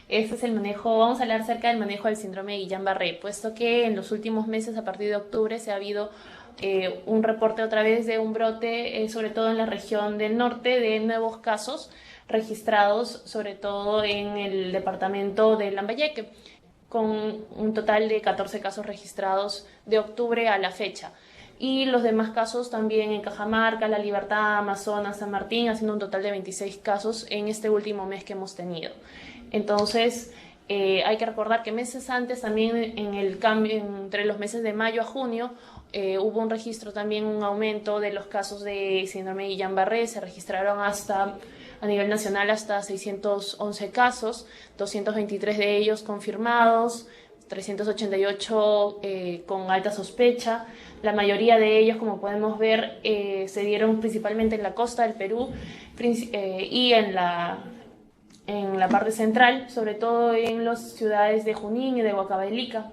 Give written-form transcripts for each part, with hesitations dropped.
Este es el manejo, vamos a hablar acerca del manejo del síndrome de Guillain-Barré, puesto que en los últimos meses, a partir de octubre, se ha habido un reporte otra vez de un brote, sobre todo en la región del norte, de nuevos casos registrados, sobre todo en el departamento de Lambayeque, con un total de 14 casos registrados de octubre a la fecha. Y los demás casos también en Cajamarca, La Libertad, Amazonas, San Martín, haciendo un total de 26 casos en este último mes que hemos tenido. Entonces, hay que recordar que meses antes, también en el cambio entre los meses de mayo a junio, hubo un registro también, un aumento de los casos de síndrome de Guillain-Barré. Se registraron a nivel nacional hasta 611 casos, 223 de ellos confirmados, 388 con alta sospecha. La mayoría de ellos, como podemos ver, se dieron principalmente en la costa del Perú y en la parte central, sobre todo en las ciudades de Junín y de Huancavelica,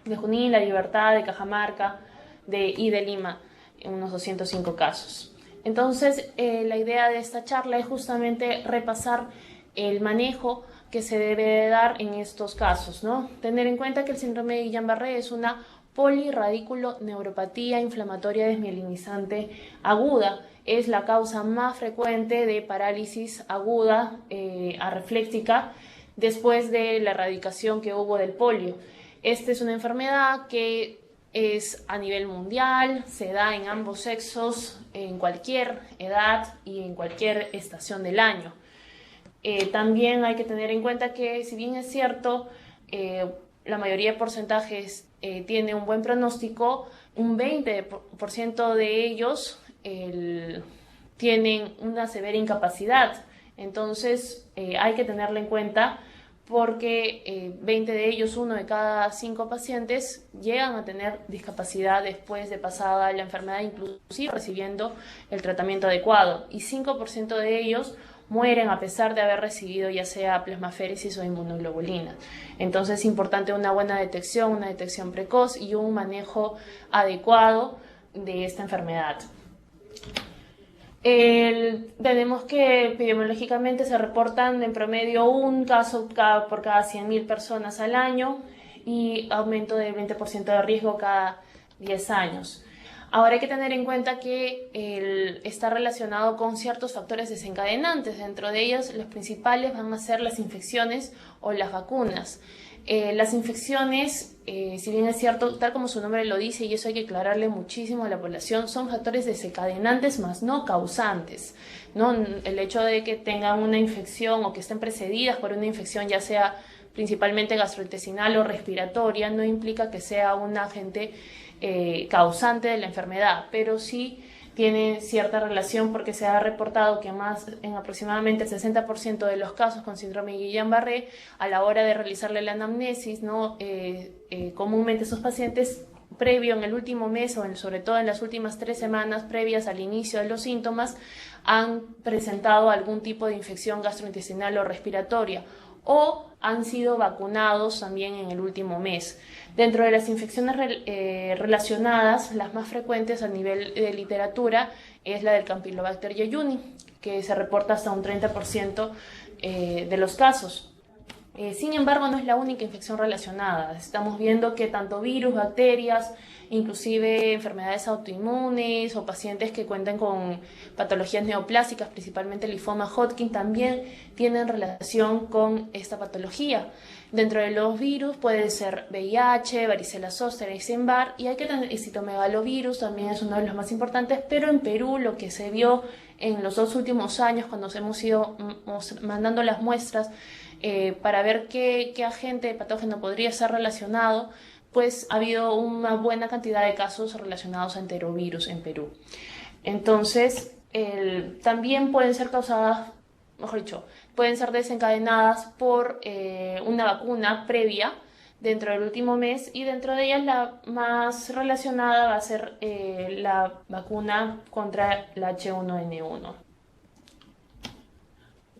de Junín, La Libertad, de Cajamarca y de Lima, en unos 205 casos. Entonces, la idea de esta charla es justamente repasar el manejo que se debe dar en estos casos, ¿no? Tener en cuenta que el síndrome de Guillain-Barré es una polirradiculoneuropatía inflamatoria desmielinizante aguda. Es la causa más frecuente de parálisis aguda arrefléctica después de la erradicación que hubo del polio. Esta es una enfermedad que es a nivel mundial, se da en ambos sexos, en cualquier edad y en cualquier estación del año. También hay que tener en cuenta que, si bien es cierto, la mayoría de porcentajes tiene un buen pronóstico, un 20% de ellos tienen una severa incapacidad. Entonces, hay que tenerlo en cuenta, porque 20 de ellos, 1 de cada 5 pacientes, llegan a tener discapacidad después de pasada la enfermedad, inclusive recibiendo el tratamiento adecuado, y 5% de ellos mueren a pesar de haber recibido ya sea plasmaféresis o inmunoglobulinas. Entonces es importante una buena detección, una detección precoz y un manejo adecuado de esta enfermedad. Tenemos que epidemiológicamente se reportan en promedio un caso por cada 100.000 personas al año, y aumento del 20% de riesgo cada 10 años. Ahora hay que tener en cuenta que está relacionado con ciertos factores desencadenantes. Dentro de ellos, los principales van a ser las infecciones o las vacunas. Las infecciones, si bien es cierto, tal como su nombre lo dice, y eso hay que aclararle muchísimo a la población, son factores desencadenantes más no causantes, ¿no? El hecho de que tengan una infección o que estén precedidas por una infección, ya sea principalmente gastrointestinal o respiratoria, no implica que sea un agente causante de la enfermedad, pero sí tiene cierta relación, porque se ha reportado que en aproximadamente el 60% de los casos con síndrome de Guillain-Barré, a la hora de realizarle la anamnesis, ¿no? Comúnmente esos pacientes, previo en el último mes o sobre todo en las últimas 3 semanas previas al inicio de los síntomas, han presentado algún tipo de infección gastrointestinal o respiratoria, o han sido vacunados también en el último mes. Dentro de las infecciones relacionadas, las más frecuentes a nivel de literatura es la del Campylobacter jejuni, que se reporta hasta un 30% de los casos. Sin embargo, no es la única infección relacionada. Estamos viendo que tanto virus, bacterias, inclusive enfermedades autoinmunes o pacientes que cuentan con patologías neoplásicas, principalmente el linfoma Hodgkin, también tienen relación con esta patología. Dentro de los virus puede ser VIH, varicela zoster, Epstein-Barr, y hay que tener citomegalovirus, también es uno de los más importantes. Pero en Perú, lo que se vio en los 2 últimos años, cuando hemos ido mandando las muestras para ver qué agente patógeno podría estar relacionado, pues ha habido una buena cantidad de casos relacionados a enterovirus en Perú. Entonces, también pueden ser causadas, mejor dicho, pueden ser desencadenadas por una vacuna previa dentro del último mes, y dentro de ellas la más relacionada va a ser la vacuna contra el H1N1.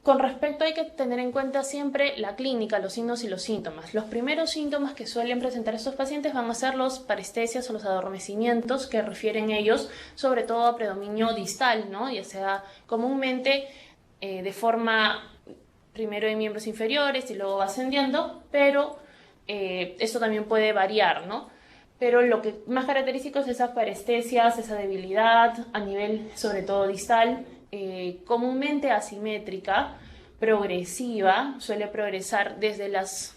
Con respecto, hay que tener en cuenta siempre la clínica, los signos y los síntomas. Los primeros síntomas que suelen presentar estos pacientes van a ser los parestesias o los adormecimientos, que refieren ellos sobre todo a predominio distal, ¿no? Ya sea comúnmente de forma primero en miembros inferiores y luego va ascendiendo, pero esto también puede variar, ¿no? Pero lo que más característico es esas parestesias, esa debilidad a nivel sobre todo distal, comúnmente asimétrica, progresiva, suele progresar desde las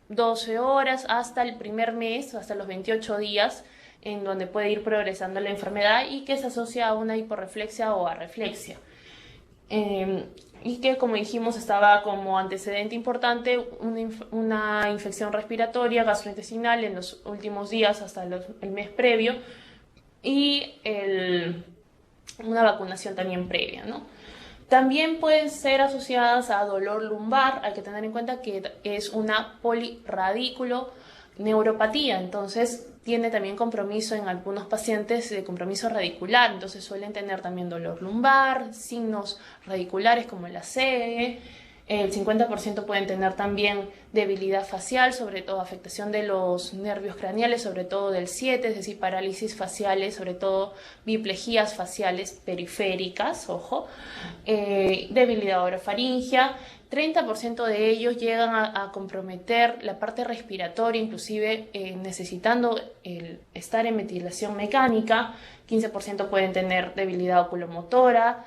12 horas hasta el primer mes, hasta los 28 días, en donde puede ir progresando la enfermedad y que se asocia a una hiporreflexia o arreflexia. Y que, como dijimos, estaba como antecedente importante una infección respiratoria gastrointestinal en los últimos días hasta el mes previo y una vacunación también previa, ¿no? También pueden ser asociadas a dolor lumbar. Hay que tener en cuenta que es una polirradículo neuropatía, entonces tiene también compromiso en algunos pacientes de compromiso radicular, entonces suelen tener también dolor lumbar, signos radiculares como la CE, el 50% pueden tener también debilidad facial, sobre todo afectación de los nervios craneales, sobre todo del 7, es decir, parálisis faciales, sobre todo biplejías faciales periféricas, ojo, debilidad orofaringia. 30% de ellos llegan a comprometer la parte respiratoria, inclusive necesitando estar en ventilación mecánica. 15% pueden tener debilidad oculomotora,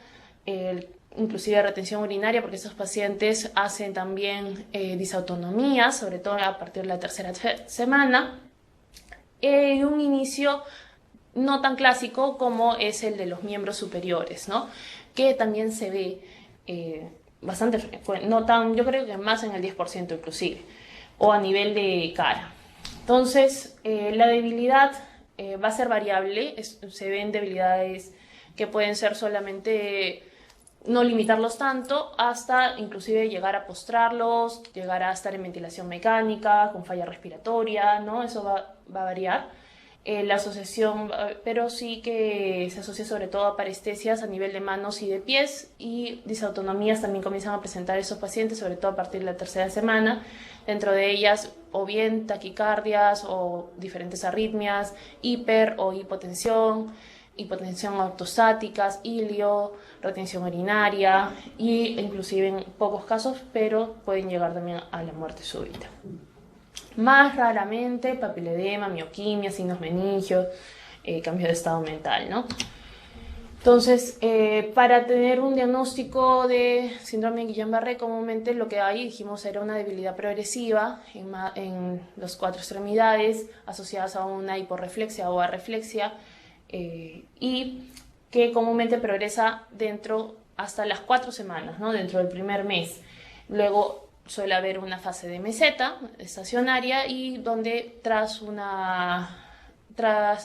inclusive retención urinaria, porque estos pacientes hacen también disautonomía, sobre todo a partir de la tercera semana. Un inicio no tan clásico como es el de los miembros superiores, ¿no? Que también se ve bastante frecuente, no tan, yo creo que más en el 10% inclusive, o a nivel de cara. Entonces, la debilidad va a ser variable, se ven debilidades que pueden ser solamente no limitarlos tanto, hasta inclusive llegar a postrarlos, llegar a estar en ventilación mecánica, con falla respiratoria, ¿no? Eso va a variar. La asociación, pero sí que se asocia sobre todo a parestesias a nivel de manos y de pies, y disautonomías también comienzan a presentar esos pacientes, sobre todo a partir de la tercera semana, dentro de ellas o bien taquicardias o diferentes arritmias, hiper o hipotensión ortostáticas, ilio, retención urinaria e inclusive en pocos casos, pero pueden llegar también a la muerte súbita. Más raramente papiledema, mioquimia, signos meningios, cambio de estado mental, ¿no? Entonces, para tener un diagnóstico de síndrome de Guillain-Barré, comúnmente lo que hay, dijimos, era una debilidad progresiva en las 4 extremidades asociadas a una hiporreflexia o arreflexia, y que comúnmente progresa hasta las 4 semanas, ¿no? Dentro del primer mes. Luego suele haber una fase de meseta estacionaria y donde tras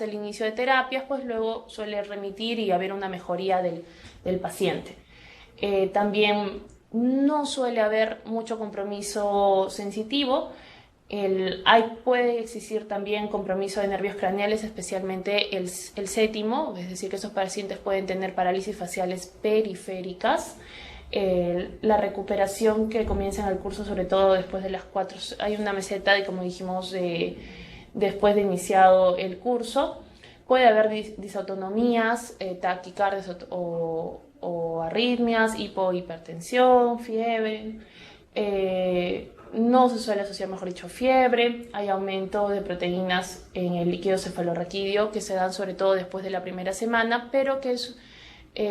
el inicio de terapias, pues luego suele remitir y haber una mejoría del paciente. También no suele haber mucho compromiso sensitivo. Puede existir también compromiso de nervios craneales, especialmente el séptimo, es decir, que esos pacientes pueden tener parálisis faciales periféricas. La recuperación que comienza en el curso, sobre todo después de las 4, hay una meseta de, como dijimos, después de iniciado el curso. Puede haber disautonomías, taquicardias o arritmias, hipertensión, fiebre. No se suele asociar, mejor dicho, fiebre. Hay aumento de proteínas en el líquido cefalorraquídeo que se dan sobre todo después de la primera semana, pero que es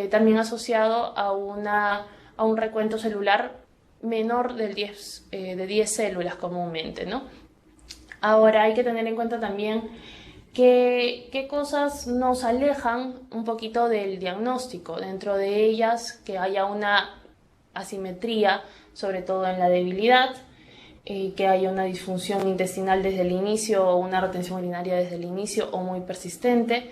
también asociado a un recuento celular menor de 10 células comúnmente, ¿no? Ahora hay que tener en cuenta también qué cosas nos alejan un poquito del diagnóstico. Dentro de ellas, que haya una asimetría, sobre todo en la debilidad, que haya una disfunción intestinal desde el inicio o una retención urinaria desde el inicio o muy persistente,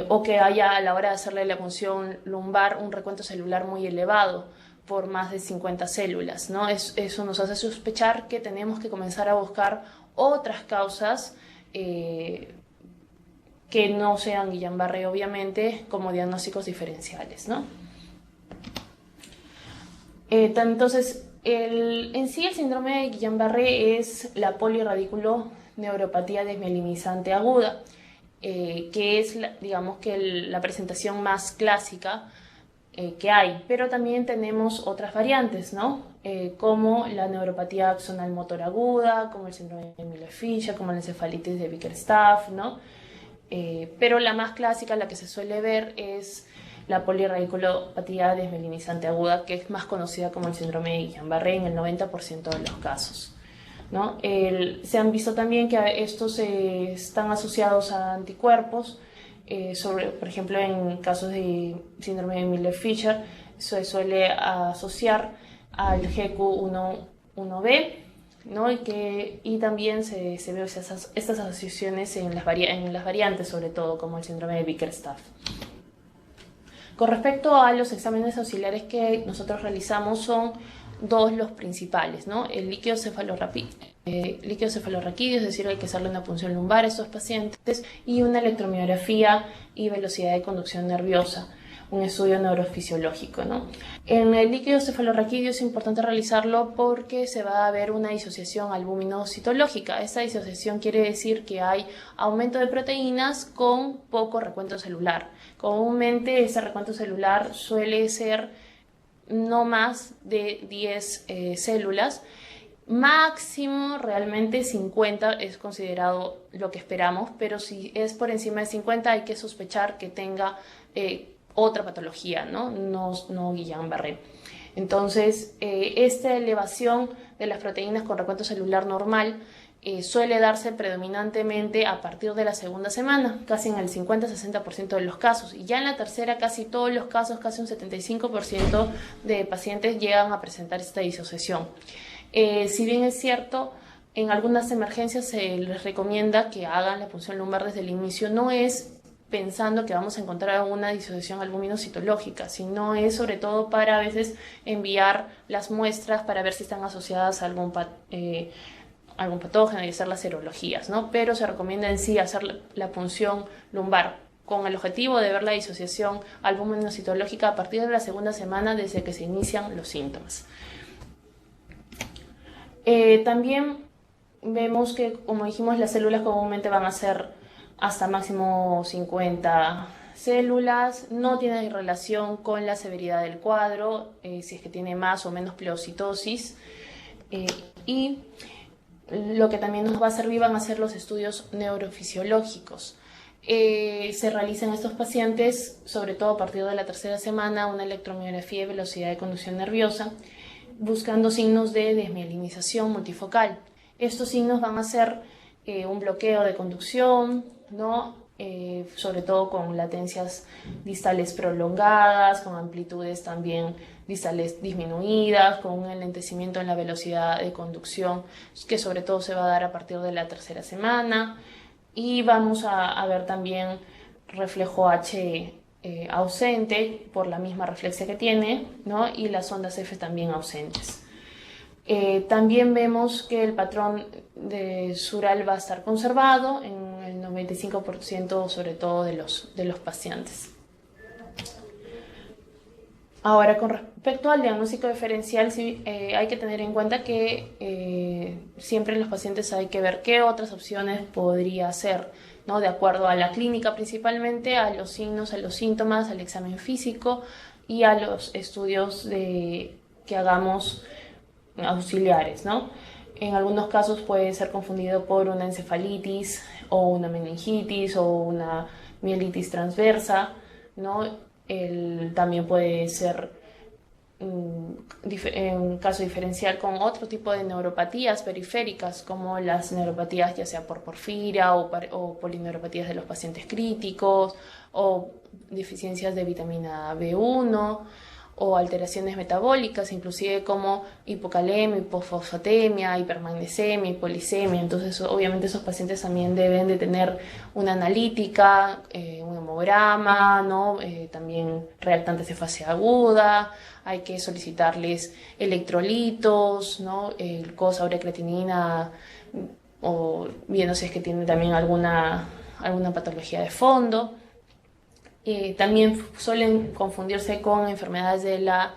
o que haya a la hora de hacerle la punción lumbar un recuento celular muy elevado por más de 50 células, ¿no? Eso nos hace sospechar que tenemos que comenzar a buscar otras causas que no sean Guillain-Barré, obviamente, como diagnósticos diferenciales, ¿no? Entonces, en sí el síndrome de Guillain-Barré es la polirradículo neuropatía desmielinizante aguda, que es, digamos, que la presentación más clásica que hay, pero también tenemos otras variantes, ¿no? Como la neuropatía axonal motor aguda, como el síndrome de Miller-Fisher, como la encefalitis de Bickerstaff, ¿no? Pero la más clásica, la que se suele ver, es la polirradiculopatía desmielinizante aguda, que es más conocida como el síndrome de Guillain-Barré en el 90% de los casos, ¿no? Se han visto también que estos están asociados a anticuerpos, por ejemplo, en casos de síndrome de Miller-Fisher se suele asociar al GQ1b, ¿no? Y también se ve estas asociaciones en las variantes, sobre todo, como el síndrome de Bickerstaff. Con respecto a los exámenes auxiliares que nosotros realizamos, son dos los principales, ¿no? El líquido cefalorraquídeo, es decir, hay que hacerle una punción lumbar a estos pacientes, y una electromiografía y velocidad de conducción nerviosa, un estudio neurofisiológico, ¿no? En el líquido cefalorraquídeo es importante realizarlo porque se va a ver una disociación albúmino-citológica. Esta disociación quiere decir que hay aumento de proteínas con poco recuento celular. Comúnmente ese recuento celular suele ser no más de 10 células, máximo realmente 50 es considerado lo que esperamos, pero si es por encima de 50 hay que sospechar que tenga otra patología, no Guillain-Barré. Entonces, esta elevación de las proteínas con recuento celular normal suele darse predominantemente a partir de la segunda semana, casi en el 50-60% de los casos, y ya en la tercera casi todos los casos, casi un 75% de pacientes llegan a presentar esta disociación. Si bien es cierto, en algunas emergencias se les recomienda que hagan la punción lumbar desde el inicio. No es pensando que vamos a encontrar una disociación albúmino-citológica, sino es sobre todo para a veces enviar las muestras para ver si están asociadas a algún patógeno y hacer las serologías, ¿no? Pero se recomienda en sí hacer la punción lumbar con el objetivo de ver la disociación albúmino-citológica a partir de la segunda semana desde que se inician los síntomas. También vemos que, como dijimos, las células comúnmente van a ser hasta máximo 50 células, no tiene relación con la severidad del cuadro, si es que tiene más o menos pleocitosis, y lo que también nos va a servir van a ser los estudios neurofisiológicos. Se realizan estos pacientes, sobre todo a partir de la tercera semana, una electromiografía de velocidad de conducción nerviosa, buscando signos de desmielinización multifocal. Estos signos van a ser un bloqueo de conducción, ¿no? Sobre todo con latencias distales prolongadas, con amplitudes también distales disminuidas, con un enlentecimiento en la velocidad de conducción, que sobre todo se va a dar a partir de la tercera semana. Y vamos a ver también reflejo H ausente por la misma reflexia que tiene, ¿no? Y las ondas F también ausentes. También vemos que el patrón de sural va a estar conservado en el 95% sobre todo de los pacientes. Ahora, con respecto al diagnóstico diferencial, sí, hay que tener en cuenta que siempre en los pacientes hay que ver qué otras opciones podría hacer, ¿no? De acuerdo a la clínica, principalmente a los signos, a los síntomas, al examen físico y a los estudios que hagamos auxiliares, ¿no? En algunos casos puede ser confundido por una encefalitis o una meningitis o una mielitis transversa, ¿no? También puede ser un caso diferencial con otro tipo de neuropatías periféricas, como las neuropatías ya sea por porfiria o polineuropatías de los pacientes críticos, o deficiencias de vitamina B1, o alteraciones metabólicas, inclusive como hipocalemia, hipofosfatemia, hipermagnesemia, hipolisemia. Entonces, obviamente esos pacientes también deben de tener una analítica, un hemograma, ¿no? También reactantes de fase aguda. Hay que solicitarles electrolitos, ¿no? Glucosa, urea, creatinina, o viendo si es que tienen también alguna patología de fondo. También suelen confundirse con enfermedades de la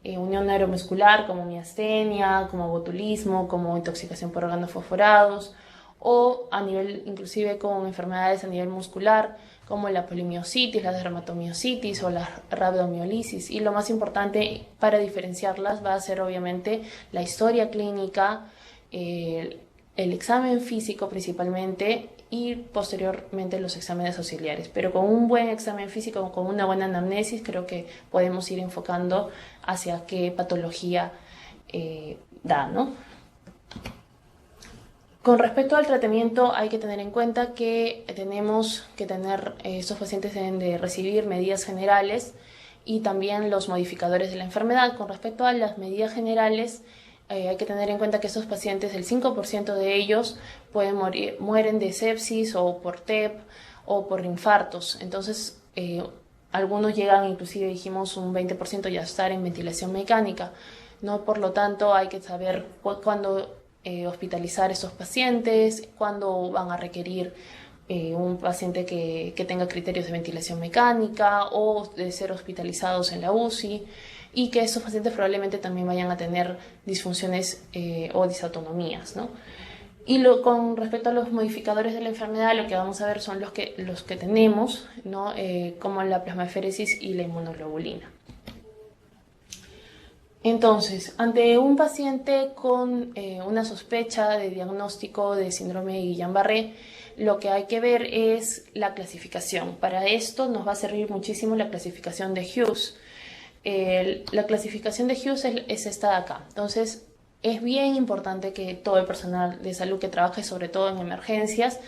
unión neuromuscular, como miastenia, como botulismo, como intoxicación por órganos fosforados, o a nivel, inclusive con enfermedades a nivel muscular, como la polimiositis, la dermatomiositis o la rabdomiolisis. Y lo más importante para diferenciarlas va a ser obviamente la historia clínica, el examen físico principalmente y posteriormente los exámenes auxiliares. Pero con un buen examen físico, con una buena anamnesis, creo que podemos ir enfocando hacia qué patología da, ¿no? Con respecto al tratamiento, hay que tener en cuenta que estos pacientes deben de recibir medidas generales y también los modificadores de la enfermedad. Con respecto a las medidas generales, hay que tener en cuenta que estos pacientes, el 5% de ellos mueren de sepsis o por TEP o por infartos. Entonces, algunos llegan, inclusive dijimos un 20% ya a estar en ventilación mecánica, ¿no? Por lo tanto, hay que saber cuándo hospitalizar estos pacientes, cuándo van a requerir un paciente que tenga criterios de ventilación mecánica o de ser hospitalizados en la UCI, y que estos pacientes probablemente también vayan a tener disfunciones o disautonomías, ¿no? Y con respecto a los modificadores de la enfermedad, lo que vamos a ver son los que tenemos, ¿no? Como la plasmaféresis y la inmunoglobulina. Entonces, ante un paciente con una sospecha de diagnóstico de síndrome de Guillain-Barré, lo que hay que ver es la clasificación. Para esto nos va a servir muchísimo la clasificación de Hughes. La clasificación de Hughes es esta de acá. Entonces, es bien importante que todo el personal de salud que trabaje, sobre todo en emergencias,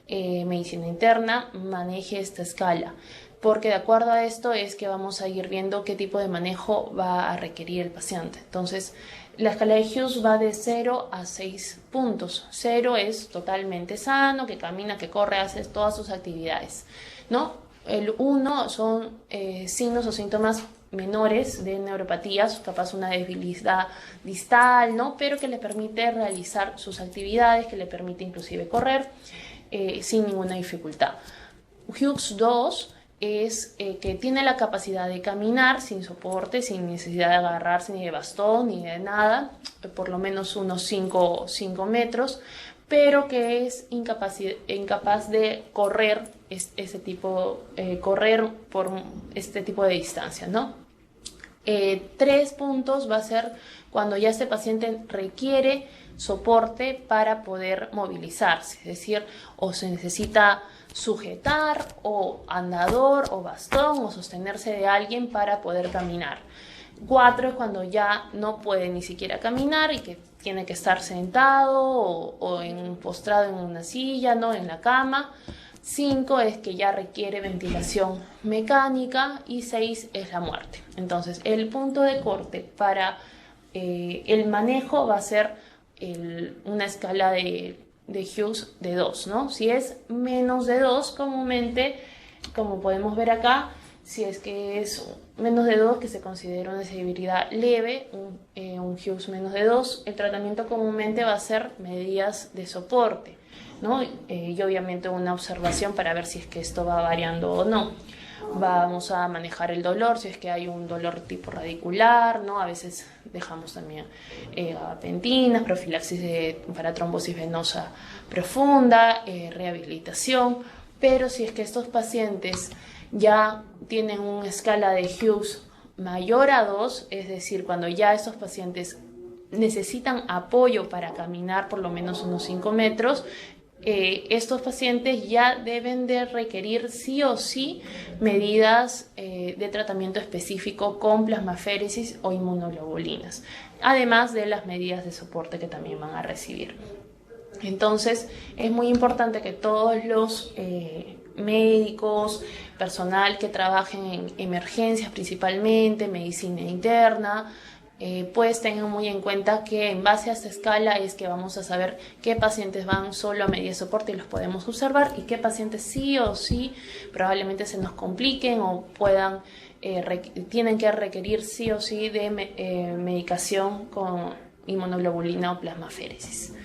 medicina interna, maneje esta escala, porque de acuerdo a esto es que vamos a ir viendo qué tipo de manejo va a requerir el paciente. Entonces, la escala de Hughes va de 0 a 6 puntos. 0 es totalmente sano, que camina, que corre, hace todas sus actividades, ¿no? El 1 son signos o síntomas menores de neuropatías, capaz una debilidad distal, ¿no? Pero que le permite realizar sus actividades, que le permite inclusive correr sin ninguna dificultad. Hughes 2 es que tiene la capacidad de caminar sin soporte, sin necesidad de agarrarse ni de bastón ni de nada, por lo menos unos 5 metros, pero que es incapaz de correr correr por este tipo de distancias, ¿no? 3 puntos va a ser cuando ya este paciente requiere soporte para poder movilizarse, es decir, o se necesita sujetar o andador o bastón o sostenerse de alguien para poder caminar. 4 es cuando ya no puede ni siquiera caminar y que tiene que estar sentado o postrado en una silla, ¿no? En la cama. 5 es que ya requiere ventilación mecánica y 6 es la muerte. Entonces, el punto de corte para el manejo va a ser una escala de Hughes de 2, ¿no? Si es menos de 2, comúnmente, como podemos ver acá, si es que es menos de 2, que se considera una severidad leve, un Hughes menos de 2, el tratamiento comúnmente va a ser medidas de soporte, ¿no? Y obviamente una observación para ver si es que esto va variando o no. Vamos a manejar el dolor, si es que hay un dolor tipo radicular, ¿no? A veces dejamos también gabapentinas, profilaxis para trombosis venosa profunda, rehabilitación, pero si es que estos pacientes ya tienen una escala de Hughes mayor a 2, es decir, cuando ya estos pacientes necesitan apoyo para caminar por lo menos unos 5 metros, estos pacientes ya deben de requerir sí o sí medidas de tratamiento específico con plasmaféresis o inmunoglobulinas, además de las medidas de soporte que también van a recibir. Entonces, es muy importante que todos los médicos, personal que trabajen en emergencias principalmente, medicina interna, pues tengan muy en cuenta que en base a esta escala es que vamos a saber qué pacientes van solo a medida de soporte y los podemos observar, y qué pacientes sí o sí probablemente se nos compliquen o tienen que requerir sí o sí de medicación con inmunoglobulina o plasmaféresis.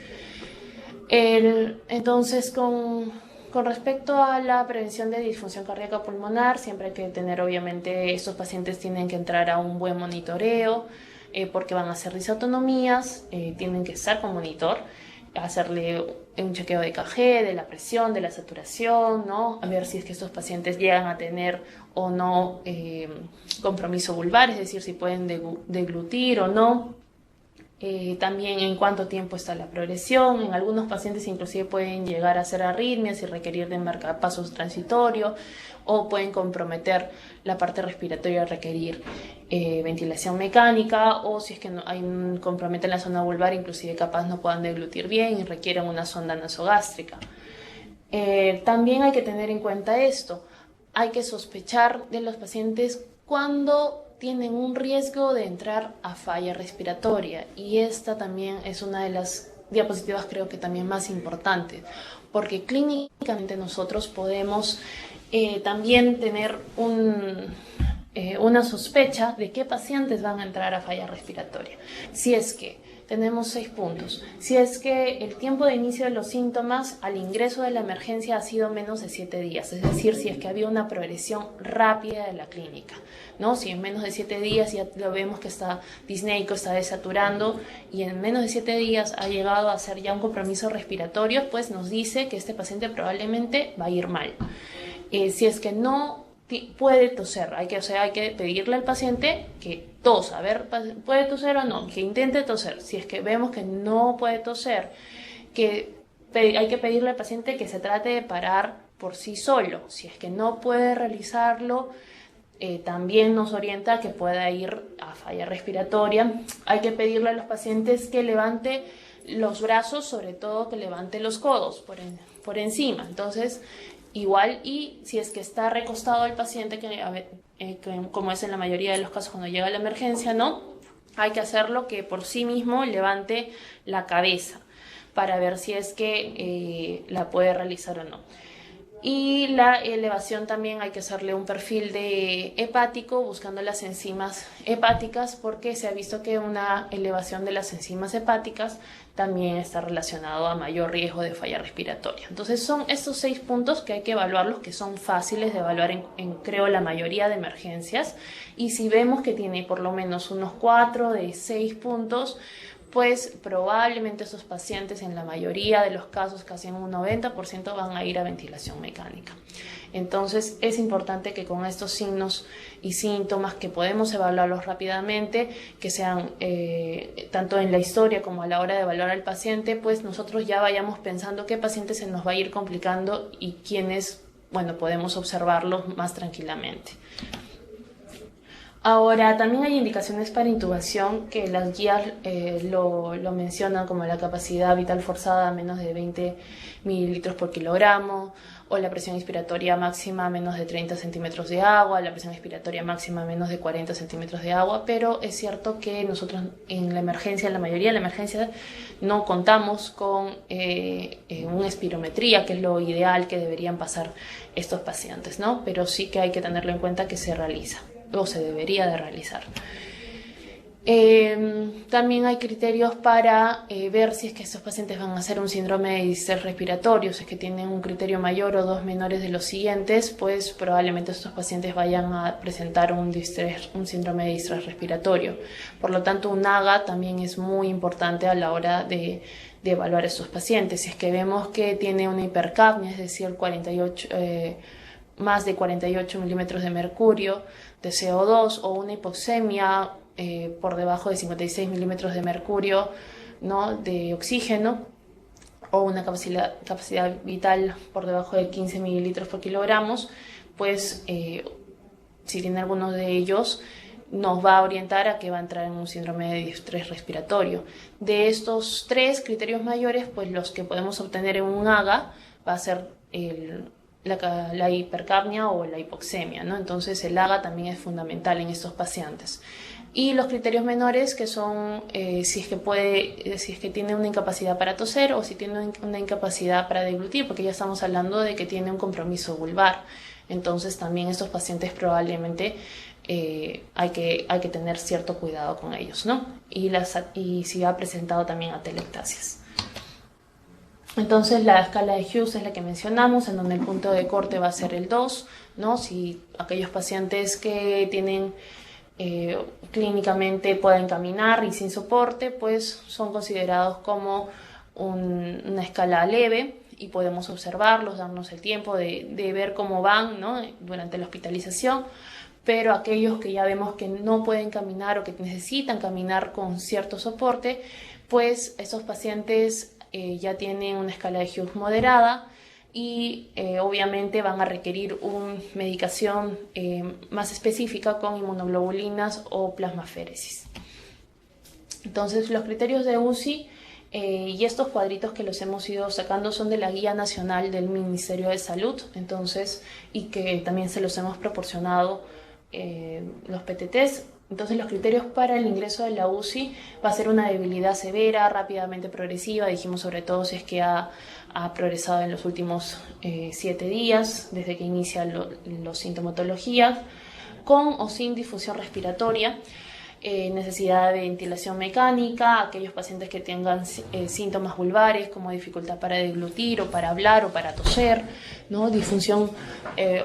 Entonces, con respecto a la prevención de disfunción cardíaca pulmonar, siempre hay que tener, obviamente, estos pacientes tienen que entrar a un buen monitoreo, porque van a hacer disautonomías, tienen que estar con monitor. hacerle un chequeo de EKG, de la presión, de la saturación, ¿no? A ver si es que estos pacientes llegan a tener o no compromiso vulvar, es decir, si pueden deglutir o no. También en cuánto tiempo está la progresión. En algunos pacientes inclusive pueden llegar a hacer arritmias y requerir de marcapasos transitorios, o pueden comprometer la parte respiratoria, requerir ventilación mecánica, o si es que comprometen la zona vulvar, inclusive capaz no puedan deglutir bien y requieren una sonda nasogástrica. También hay que tener en cuenta esto: hay que sospechar de los pacientes cuando tienen un riesgo de entrar a falla respiratoria, y esta también es una de las diapositivas, creo que también más importantes, porque clínicamente nosotros podemos también tener una sospecha de qué pacientes van a entrar a falla respiratoria. Si es que tenemos 6 puntos. Si es que el tiempo de inicio de los síntomas al ingreso de la emergencia ha sido menos de 7 días, es decir, si es que había una progresión rápida de la clínica, ¿no? Si en menos de 7 días ya lo vemos que está disneico, está desaturando, y en menos de 7 días ha llegado a hacer ya un compromiso respiratorio, pues nos dice que este paciente probablemente va a ir mal. Si es que no puede toser, hay que pedirle al paciente que tosa, a ver, ¿puede toser o no? Que intente toser. Si es que vemos que no puede toser, hay que pedirle al paciente que se trate de parar por sí solo. Si es que no puede realizarlo, también nos orienta a que pueda ir a falla respiratoria. Hay que pedirle a los pacientes que levante los brazos, sobre todo que levante los codos por encima. Entonces, igual, y si es que está recostado el paciente, como es en la mayoría de los casos cuando llega la emergencia, ¿no? Hay que hacerlo que por sí mismo levante la cabeza para ver si es que la puede realizar o no. Y la elevación también hay que hacerle un perfil de hepático buscando las enzimas hepáticas, porque se ha visto que una elevación de las enzimas hepáticas también está relacionado a mayor riesgo de falla respiratoria. Entonces son estos 6 puntos que hay que evaluarlos, que son fáciles de evaluar creo la mayoría de emergencias, y si vemos que tiene por lo menos unos 4 de 6 puntos, pues probablemente esos pacientes en la mayoría de los casos, casi en un 90%, van a ir a ventilación mecánica. Entonces es importante que con estos signos y síntomas, que podemos evaluarlos rápidamente, que sean tanto en la historia como a la hora de evaluar al paciente, pues nosotros ya vayamos pensando qué pacientes se nos va a ir complicando y quiénes, bueno, podemos observarlos más tranquilamente. Ahora, también hay indicaciones para intubación que las guías lo mencionan, como la capacidad vital forzada a menos de 20 mililitros por kilogramo, o la presión inspiratoria máxima a menos de 30 centímetros de agua, la presión expiratoria máxima a menos de 40 centímetros de agua, pero es cierto que nosotros en la emergencia, en la mayoría de la emergencia, no contamos con una espirometría, que es lo ideal que deberían pasar estos pacientes, ¿no? Pero sí que hay que tenerlo en cuenta que se realiza, o se debería de realizar. También hay criterios para ver si es que estos pacientes van a hacer un síndrome de distrés respiratorio. Si es que tienen un criterio mayor o 2 menores de los siguientes, pues probablemente estos pacientes vayan a presentar un síndrome de distrés respiratorio. Por lo tanto, un AGA también es muy importante a la hora de evaluar a estos pacientes. Si es que vemos que tiene una hipercapnia, es decir, más de 48 milímetros de mercurio de CO2, o una hipoxemia por debajo de 56 milímetros de mercurio, ¿no?, de oxígeno, o una capacidad vital por debajo de 15 mililitros por kilogramos, pues si tiene alguno de ellos, nos va a orientar a que va a entrar en un síndrome de distrés respiratorio. De estos 3 criterios mayores, pues los que podemos obtener en un AGA va a ser la hipercapnia o la hipoxemia, ¿no? Entonces el AGA también es fundamental en estos pacientes. Y los criterios menores, que son si es que tiene una incapacidad para toser, o si tiene una incapacidad para deglutir, porque ya estamos hablando de que tiene un compromiso vulvar. Entonces también estos pacientes probablemente hay que tener cierto cuidado con ellos, ¿no? Y si ha presentado también atelectasias. Entonces la escala de Hughes es la que mencionamos, en donde el punto de corte va a ser el 2, ¿no? Si aquellos pacientes que tienen clínicamente pueden caminar y sin soporte, pues son considerados como una escala leve y podemos observarlos, darnos el tiempo de ver cómo van, ¿no?, durante la hospitalización. Pero aquellos que ya vemos que no pueden caminar o que necesitan caminar con cierto soporte, pues esos pacientes ya tienen una escala de Hughes moderada y obviamente van a requerir una medicación más específica con inmunoglobulinas o plasmaféresis. Entonces, los criterios de UCI y estos cuadritos que los hemos ido sacando son de la Guía Nacional del Ministerio de Salud, entonces, y que también se los hemos proporcionado los PTTs. Entonces, los criterios para el ingreso de la UCI va a ser una debilidad severa, rápidamente progresiva, dijimos sobre todo si es que ha progresado en los últimos 7 días, desde que inicia los sintomatologías, con o sin difusión respiratoria, necesidad de ventilación mecánica, aquellos pacientes que tengan síntomas vulvares como dificultad para deglutir o para hablar o para toser, ¿no?, disfunción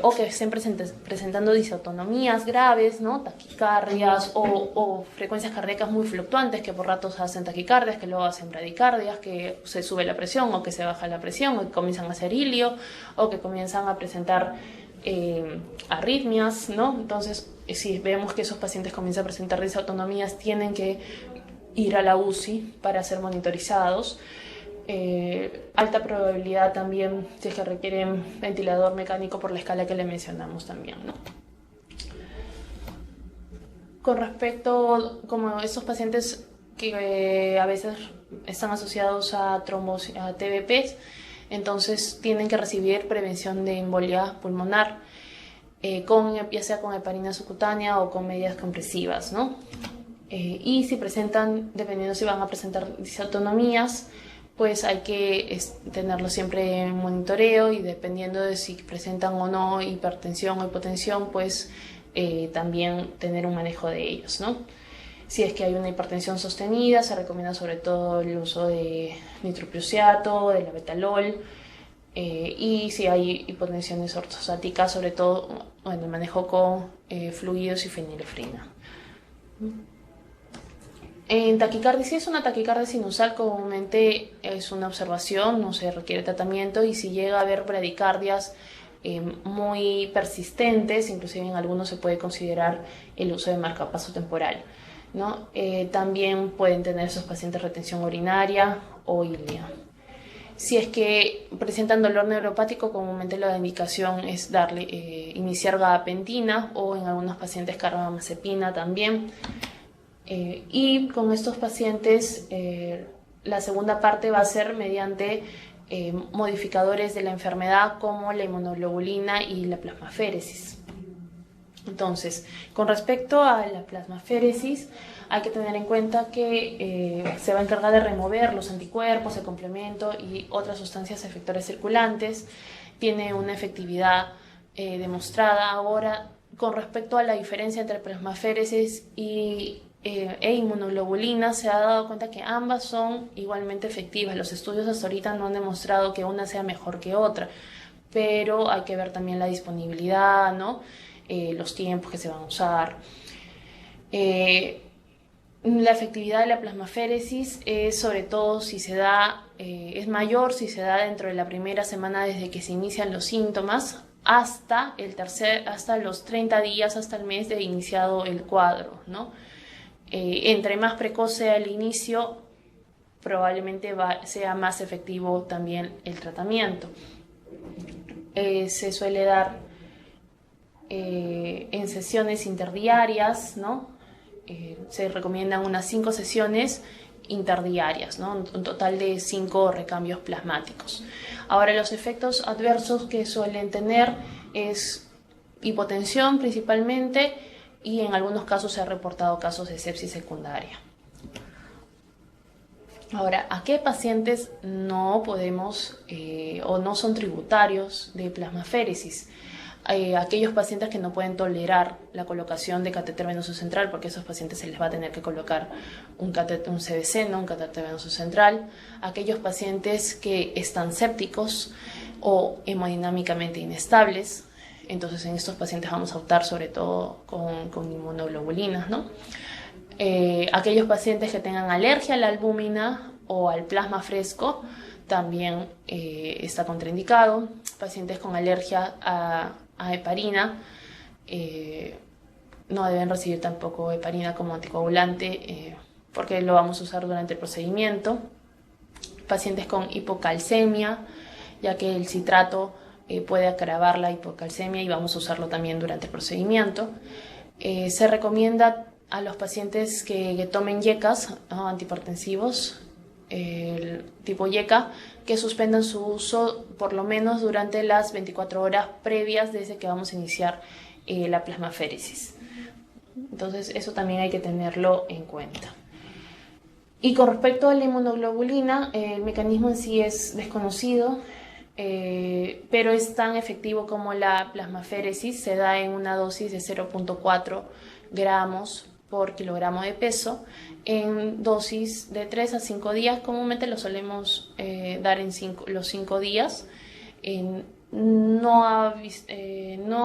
o que estén presentando disautonomías graves, ¿no?, taquicardias o frecuencias cardíacas muy fluctuantes que por ratos hacen taquicardias, que luego hacen bradicardias, que se sube la presión o que se baja la presión o que comienzan a hacer hilio o que comienzan a presentar arritmias, ¿no? Entonces, si vemos que esos pacientes comienzan a presentar disautonomías, tienen que ir a la UCI para ser monitorizados. Alta probabilidad también si es que requieren ventilador mecánico por la escala que le mencionamos también, ¿no? Con respecto, como esos pacientes que a veces están asociados a trombos, a TBPs, entonces tienen que recibir prevención de embolia pulmonar, ya sea con heparina subcutánea o con medidas compresivas, ¿no? Y si presentan, dependiendo si van a presentar disautonomías, pues hay que tenerlo siempre en monitoreo y dependiendo de si presentan o no hipertensión o hipotensión, pues también tener un manejo de ellos, ¿no? Si es que hay una hipertensión sostenida, se recomienda sobre todo el uso de nitroprusiato, de labetalol, y si hay hipotensiones ortostáticas, sobre todo el manejo con fluidos y fenilefrina. En taquicardia, si es una taquicardia sinusal, comúnmente es una observación, no se requiere tratamiento, y si llega a haber bradicardias muy persistentes, inclusive en algunos se puede considerar el uso de marcapaso temporal, ¿no? También pueden tener esos pacientes retención urinaria o ilia. Si es que presentan dolor neuropático, comúnmente la indicación es iniciar gabapentina o en algunos pacientes carbamazepina también. Y con estos pacientes la segunda parte va a ser mediante modificadores de la enfermedad como la inmunoglobulina y la plasmaféresis. Entonces, con respecto a la plasmaféresis, hay que tener en cuenta que se va a encargar de remover los anticuerpos, el complemento y otras sustancias efectores circulantes. Tiene una efectividad demostrada. Ahora, con respecto a la diferencia entre plasmaféresis e inmunoglobulina, se ha dado cuenta que ambas son igualmente efectivas. Los estudios hasta ahorita no han demostrado que una sea mejor que otra, pero hay que ver también la disponibilidad, ¿no? Los tiempos que se van a usar. La efectividad de la plasmaféresis es sobre todo si se da, es mayor si se da dentro de la primera semana desde que se inician los síntomas hasta los 30 días, hasta el mes de iniciado el cuadro, ¿no? Entre más precoz sea el inicio, probablemente sea más efectivo también el tratamiento. Se suele dar en sesiones interdiarias, ¿no? Se recomiendan unas 5 sesiones interdiarias, ¿no? Un total de 5 recambios plasmáticos. Ahora, los efectos adversos que suelen tener es hipotensión principalmente, y en algunos casos se han reportado casos de sepsis secundaria. Ahora, ¿a qué pacientes no podemos o no son tributarios de plasmaféresis? Aquellos pacientes que no pueden tolerar la colocación de catéter venoso central, porque a esos pacientes se les va a tener que colocar un CVC, ¿no? Un catéter venoso central. Aquellos pacientes que están sépticos o hemodinámicamente inestables, entonces en estos pacientes vamos a optar sobre todo con inmunoglobulinas, ¿no? Aquellos pacientes que tengan alergia a la albúmina o al plasma fresco también está contraindicado. Pacientes con alergia a heparina no deben recibir tampoco heparina como anticoagulante porque lo vamos a usar durante el procedimiento. Pacientes con hipocalcemia, ya que el citrato puede agravar la hipocalcemia y vamos a usarlo también durante el procedimiento. Se recomienda a los pacientes que tomen yecas, ¿no?, antihipertensivos, el tipo yeca, que suspendan su uso por lo menos durante las 24 horas previas desde que vamos a iniciar la plasmaféresis. Entonces eso también hay que tenerlo en cuenta. Y con respecto a la inmunoglobulina, el mecanismo en sí es desconocido, pero es tan efectivo como la plasmaféresis. Se da en una dosis de 0.4 gramos por kilogramo de peso, en dosis de 3 a 5 días. Comúnmente lo solemos dar en los 5 días. No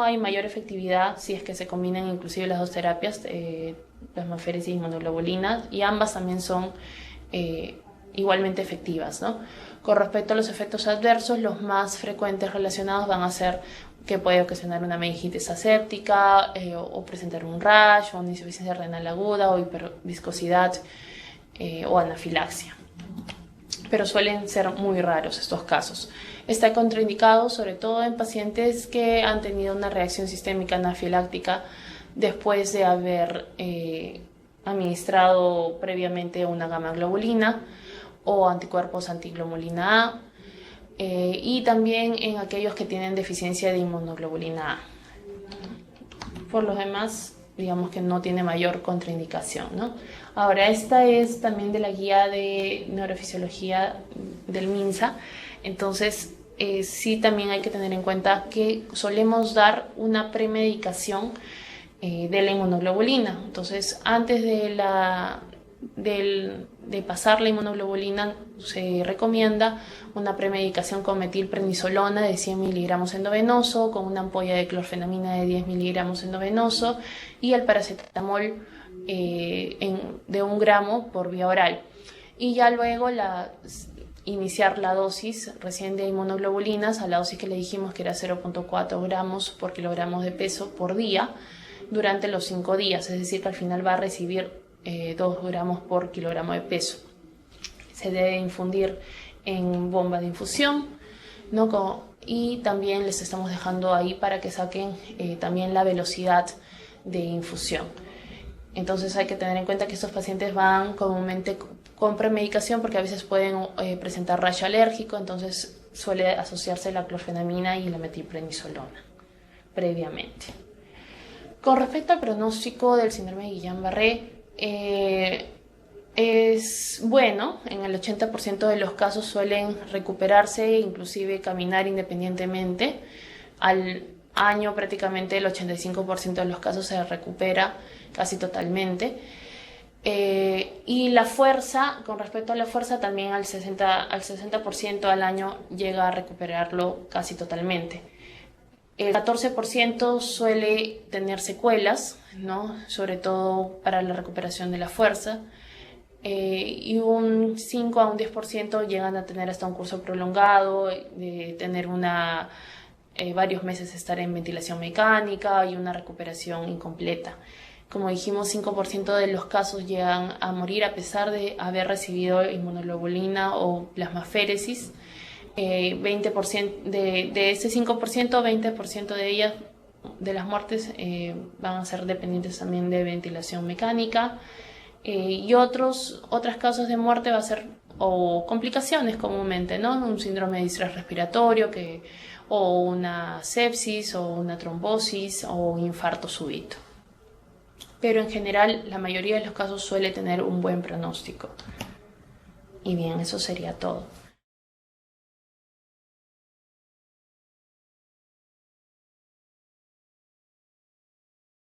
hay mayor efectividad si es que se combinan inclusive las dos terapias, plasmaféresis y inmunoglobulina, y ambas también son igualmente efectivas, ¿no? Con respecto a los efectos adversos, los más frecuentes relacionados van a ser que puede ocasionar una meningitis aséptica o presentar un rash o una insuficiencia renal aguda o hiperviscosidad o anafilaxia. Pero suelen ser muy raros estos casos. Está contraindicado sobre todo en pacientes que han tenido una reacción sistémica anafiláctica después de haber administrado previamente una gamma globulina o anticuerpos antiglobulina A, y también en aquellos que tienen deficiencia de inmunoglobulina A. Por los demás, digamos que no tiene mayor contraindicación, ¿no? Ahora, esta es también de la guía de neurofisiología del MINSA, entonces sí también hay que tener en cuenta que solemos dar una premedicación de la inmunoglobulina. Entonces, antes de pasar la inmunoglobulina, se recomienda una premedicación con metilprednisolona de 100 miligramos endovenoso, con una ampolla de clorfenamina de 10 miligramos endovenoso y el paracetamol de 1 gramo por vía oral. Y ya luego iniciar la dosis recién de inmunoglobulinas a la dosis que le dijimos que era 0.4 gramos por kilogramo de peso por día durante los 5 días, es decir que al final va a recibir 2 gramos por kilogramo de peso. Se debe infundir en bomba de infusión, ¿no? Y también les estamos dejando ahí para que saquen también la velocidad de infusión. Entonces hay que tener en cuenta que estos pacientes van comúnmente con premedicación porque a veces pueden presentar rash alérgico, entonces suele asociarse la clorfenamina y la metilprednisolona previamente. Con respecto al pronóstico del síndrome de Guillain-Barré, es bueno, en el 80% de los casos suelen recuperarse, inclusive caminar independientemente. Al año prácticamente el 85% de los casos se recupera casi totalmente. Y la fuerza, con respecto a la fuerza, también al 60% al año llega a recuperarlo casi totalmente. El 14% suele tener secuelas, ¿no? Sobre todo para la recuperación de la fuerza. Y un 5 a un 10% llegan a tener hasta un curso prolongado, de tener varios meses de estar en ventilación mecánica y una recuperación incompleta. Como dijimos, 5% de los casos llegan a morir a pesar de haber recibido inmunoglobulina o plasmaféresis. 20% de ese 5%, 20% de ellas, de las muertes, van a ser dependientes también de ventilación mecánica. Y otros casos de muerte va a ser o complicaciones comúnmente, ¿no? Un síndrome de distrés respiratorio o una sepsis o una trombosis o un infarto súbito. Pero en general la mayoría de los casos suele tener un buen pronóstico. Y bien, eso sería todo.